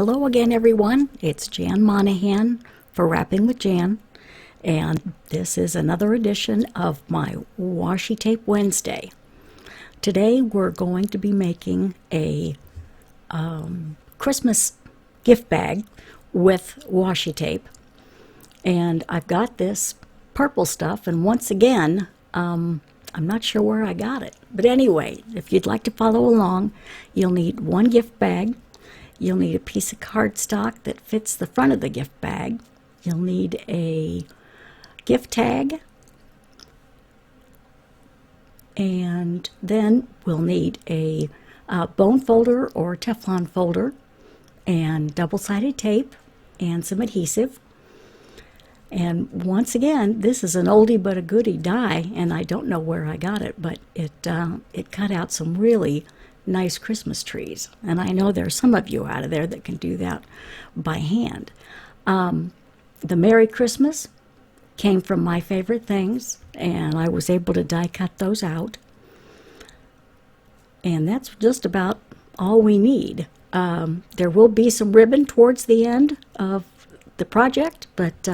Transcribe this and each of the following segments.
Hello again, everyone. It's Jan Monahan for Wrapping with Jan, and this is another edition of my Washi Tape Wednesday. Today we're going to be making a Christmas gift bag with washi tape, and I've got this purple stuff, and once again, I'm not sure where I got it. But anyway, if you'd like to follow along, you'll need one gift bag. You'll need a piece of cardstock that fits the front of the gift bag. You'll need a gift tag. And then we'll need a bone folder or Teflon folder and double-sided tape and some adhesive. And once again, this is an oldie but a goodie die, and I don't know where I got it, but it cut out some really nice Christmas trees. And I know there's some of you out of there that can do that by hand. The Merry Christmas came from My Favorite Things, and I was able to die cut those out. And that's just about all we need. There will be some ribbon towards the end of the project, but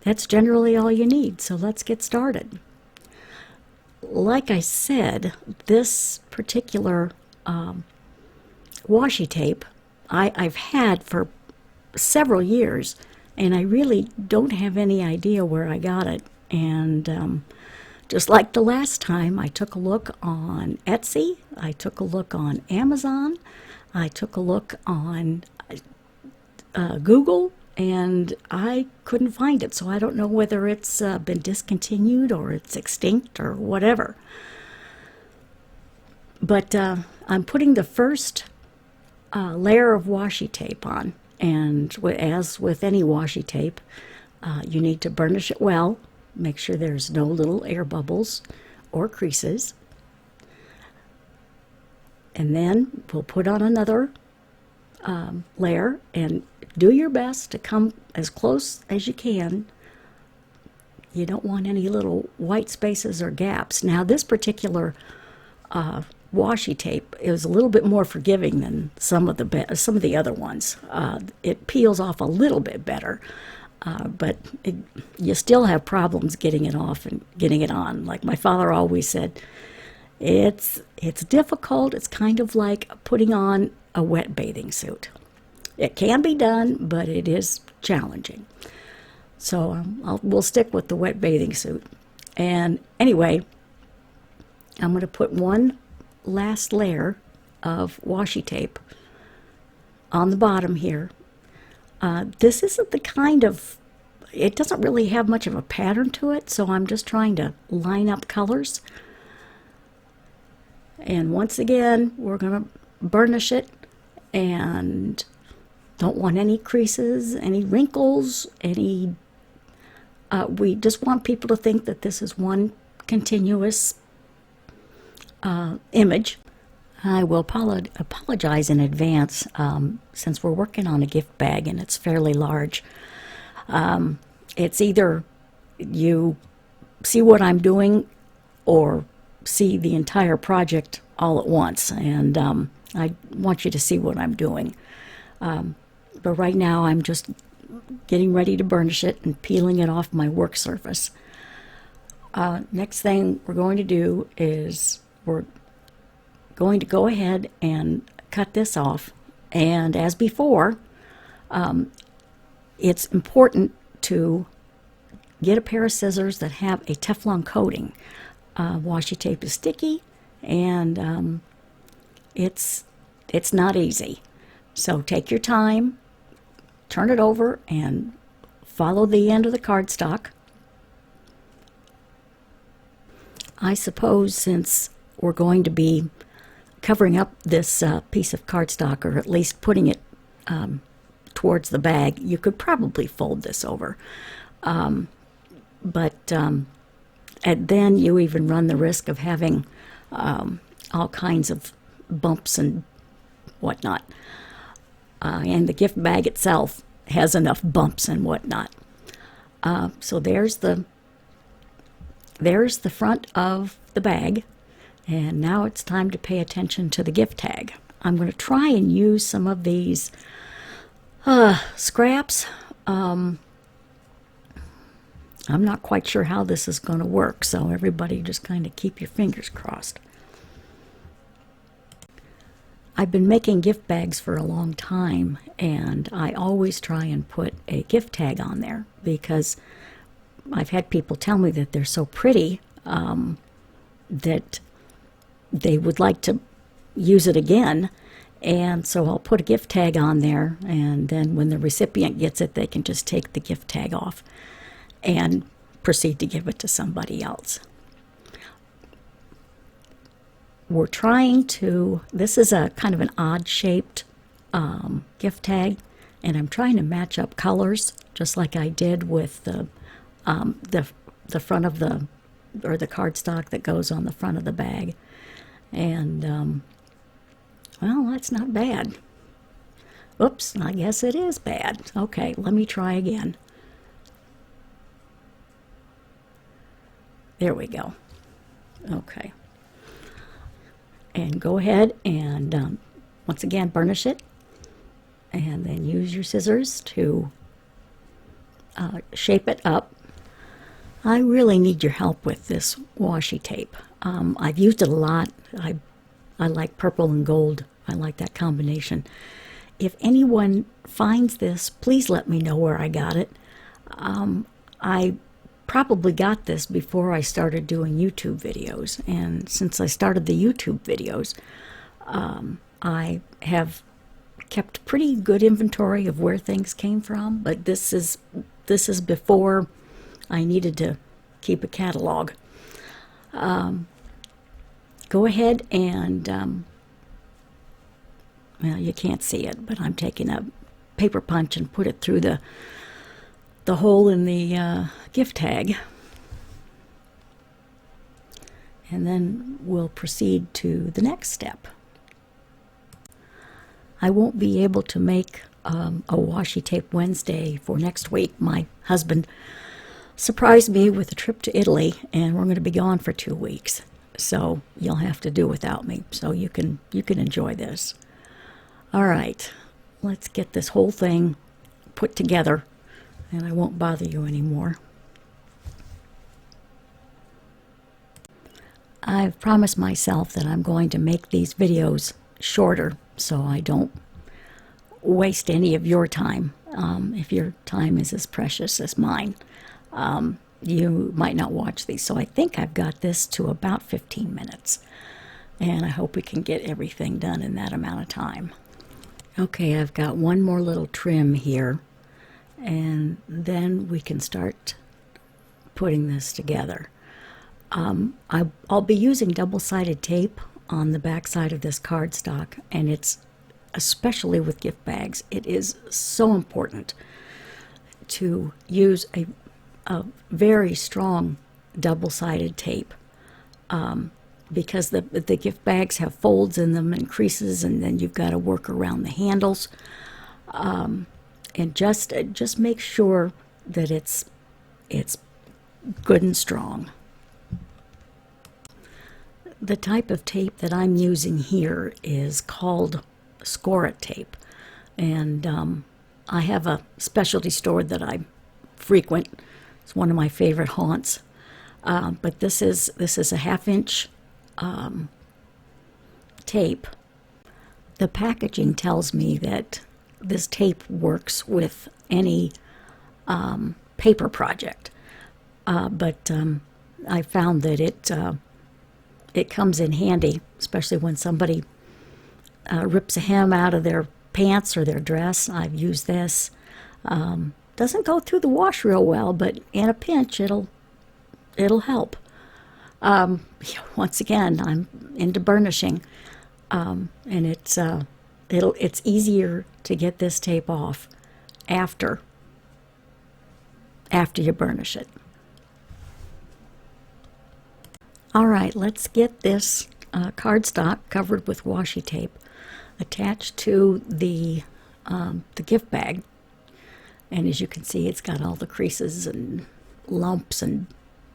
that's generally all you need. So let's get started. Like I said, this particular washi tape I've had for several years, and I really don't have any idea where I got it. And just like the last time, I took a look on Etsy, I took a look on Amazon, I took a look on Google, and I couldn't find it, so I don't know whether it's been discontinued or it's extinct or whatever. But I'm putting the first layer of washi tape on, and as with any washi tape, you need to burnish it well, make sure there's no little air bubbles or creases, and then we'll put on another layer and do your best to come as close as you can. You don't want any little white spaces or gaps. Now, this particular washi tape is a little bit more forgiving than some of the other ones. It peels off a little bit better, but you still have problems getting it off and getting it on. Like my father always said, it's difficult. It's kind of like putting on a wet bathing suit. It can be done, but it is challenging. So we'll stick with the wet bathing suit. And anyway, I'm going to put one last layer of washi tape on the bottom here. This isn't the kind of, it doesn't really have much of a pattern to it, so I'm just trying to line up colors. And once again, we're going to burnish it, and don't want any creases, any wrinkles, any. We just want people to think that this is one continuous image. I will apologize in advance since we're working on a gift bag and it's fairly large. It's either you see what I'm doing or see the entire project all at once, and I want you to see what I'm doing. But right now I'm just getting ready to burnish it and peeling it off my work surface. Next thing we're going to do is we're going to go ahead and cut this off. And as before, it's important to get a pair of scissors that have a Teflon coating. Washi tape is sticky, and it's not easy. So take your time, turn it over, and follow the end of the cardstock. I suppose since we're going to be covering up this piece of cardstock, or at least putting it towards the bag, you could probably fold this over. And then you even run the risk of having all kinds of bumps and whatnot. And the gift bag itself has enough bumps and whatnot. So there's the front of the bag, and now it's time to pay attention to the gift tag. I'm going to try and use some of these scraps. I'm not quite sure how this is going to work, so everybody just kind of keep your fingers crossed. I've been making gift bags for a long time, and I always try and put a gift tag on there because I've had people tell me that they're so pretty that they would like to use it again. And so I'll put a gift tag on there, and then when the recipient gets it, they can just take the gift tag off and proceed to give it to somebody else. We're trying to, this is a kind of an odd shaped gift tag, and I'm trying to match up colors just like I did with the front of the, or the cardstock that goes on the front of the bag. And well, that's not bad. Oops, I guess it is bad. Okay, let me try again. There we go. Okay. And go ahead and once again burnish it, and then use your scissors to shape it up. I really need your help with this washi tape. I've used it a lot. I like purple and gold. I like that combination. If anyone finds this, please let me know where I got it. I probably got this before I started doing YouTube videos, and since I started the YouTube videos, I have kept pretty good inventory of where things came from, but this is before I needed to keep a catalog. Go ahead and well, you can't see it, but I'm taking a paper punch and put it through the hole in the gift tag, and then we'll proceed to the next step. I won't be able to make a washi tape Wednesday for next week. My husband surprised me with a trip to Italy, and we're going to be gone for 2 weeks, so you'll have to do without me, so you can enjoy this. All right, let's get this whole thing put together, and I won't bother you anymore. I've promised myself that I'm going to make these videos shorter so I don't waste any of your time. If your time is as precious as mine, you might not watch these. So I think I've got this to about 15 minutes, and I hope we can get everything done in that amount of time. Okay, I've got one more little trim here, and then we can start putting this together. I'll be using double-sided tape on the back side of this cardstock, and it's, especially with gift bags, it is so important to use a very strong double-sided tape, because the gift bags have folds in them and creases, and then you've got to work around the handles. And just make sure that it's good and strong. The type of tape that I'm using here is called Score-It tape, and I have a specialty store that I frequent. It's one of my favorite haunts. But this is a 1/2-inch tape. The packaging tells me that this tape works with any paper project, but I found that it comes in handy, especially when somebody rips a hem out of their pants or their dress. I've used this. Doesn't go through the wash real well, but in a pinch it'll help. Once again, I'm into burnishing, and it's easier to get this tape off after you burnish it. All right, let's get this cardstock covered with washi tape attached to the gift bag. And as you can see, it's got all the creases and lumps and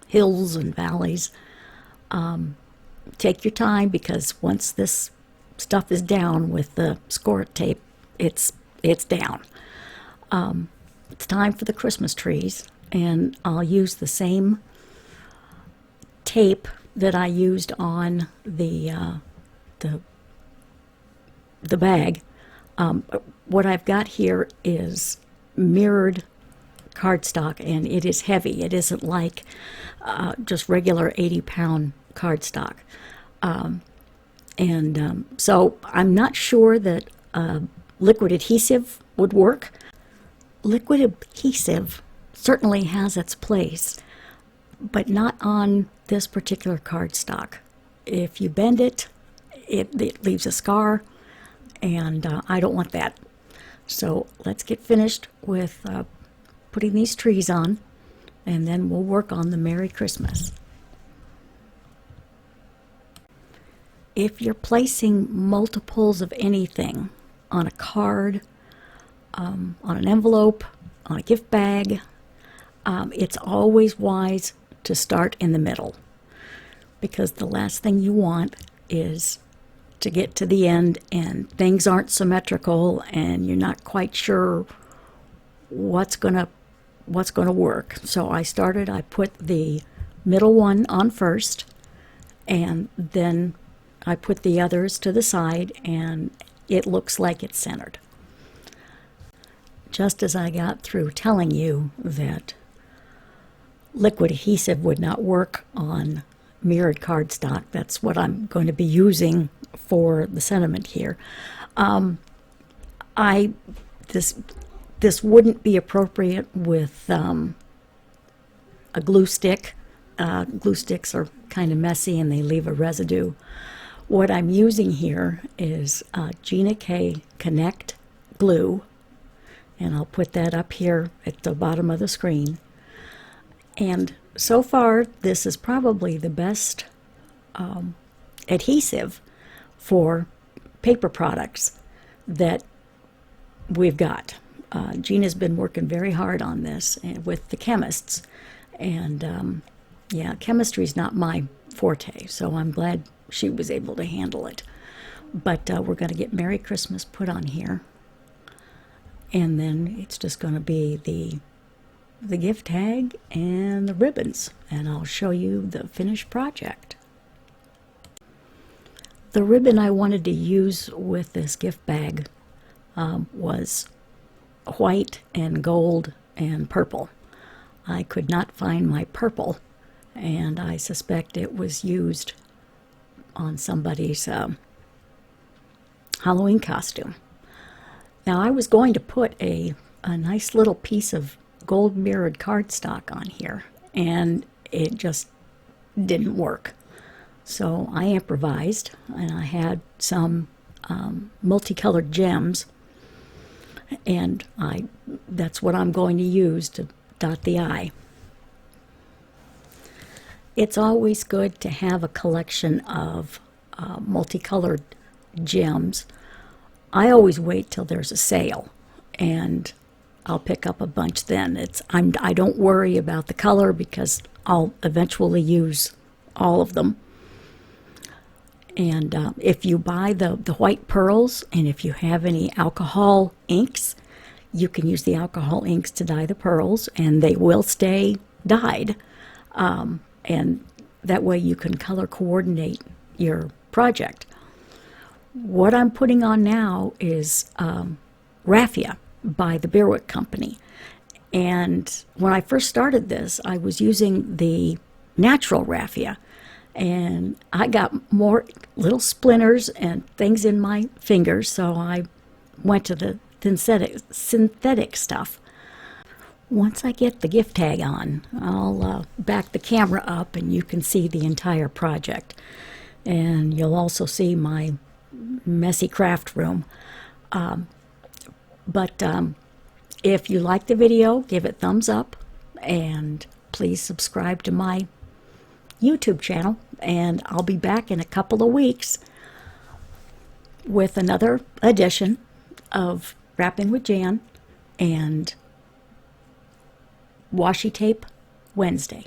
hills and valleys. Take your time, because once this stuff is down with the score tape, it's down. It's time for the Christmas trees, and I'll use the same tape that I used on the bag. What I've got here is mirrored cardstock, and it is heavy. It isn't like just regular 80-pound cardstock. So I'm not sure that liquid adhesive would work. Liquid adhesive certainly has its place, but not on this particular cardstock. If you bend it, it leaves a scar, and I don't want that. So let's get finished with putting these trees on, and then we'll work on the Merry Christmas. If you're placing multiples of anything on a card, on an envelope, on a gift bag, it's always wise to start in the middle, because the last thing you want is to get to the end and things aren't symmetrical and you're not quite sure what's gonna work. So I put the middle one on first, and then I put the others to the side, and it looks like it's centered. Just as I got through telling you that liquid adhesive would not work on mirrored cardstock, that's what I'm going to be using for the sentiment here. This wouldn't be appropriate with a glue stick. Glue sticks are kind of messy and they leave a residue. What I'm using here is Gina K Connect glue, and I'll put that up here at the bottom of the screen. And so far, this is probably the best adhesive for paper products that we've got. Gina's been working very hard on this with the chemists, and yeah, chemistry is not my forte, so I'm glad she was able to handle it. But we're going to get Merry Christmas put on here, and then it's just going to be the gift tag and the ribbons, and I'll show you the finished project. The ribbon I wanted to use with this gift bag was white and gold and purple. I could not find my purple, and I suspect it was used on somebody's Halloween costume. Now I was going to put a nice little piece of gold mirrored cardstock on here, and it just didn't work. So I improvised, and I had some multicolored gems, and that's what I'm going to use to dot the I. It's always good to have a collection of multicolored gems. I always wait till there's a sale, and I'll pick up a bunch then. I don't worry about the color because I'll eventually use all of them. And if you buy the white pearls, and if you have any alcohol inks, you can use the alcohol inks to dye the pearls, and they will stay dyed. And that way you can color coordinate your project. What I'm putting on now is raffia by the Beerwick Company. And when I first started this, I was using the natural raffia, and I got more little splinters and things in my fingers, so I went to the synthetic stuff. Once I get the gift tag on, I'll back the camera up and you can see the entire project. And you'll also see my messy craft room. But if you like the video, give it thumbs up, and please subscribe to my YouTube channel, and I'll be back in a couple of weeks with another edition of Wrapping with Jan and Washi Tape Wednesday.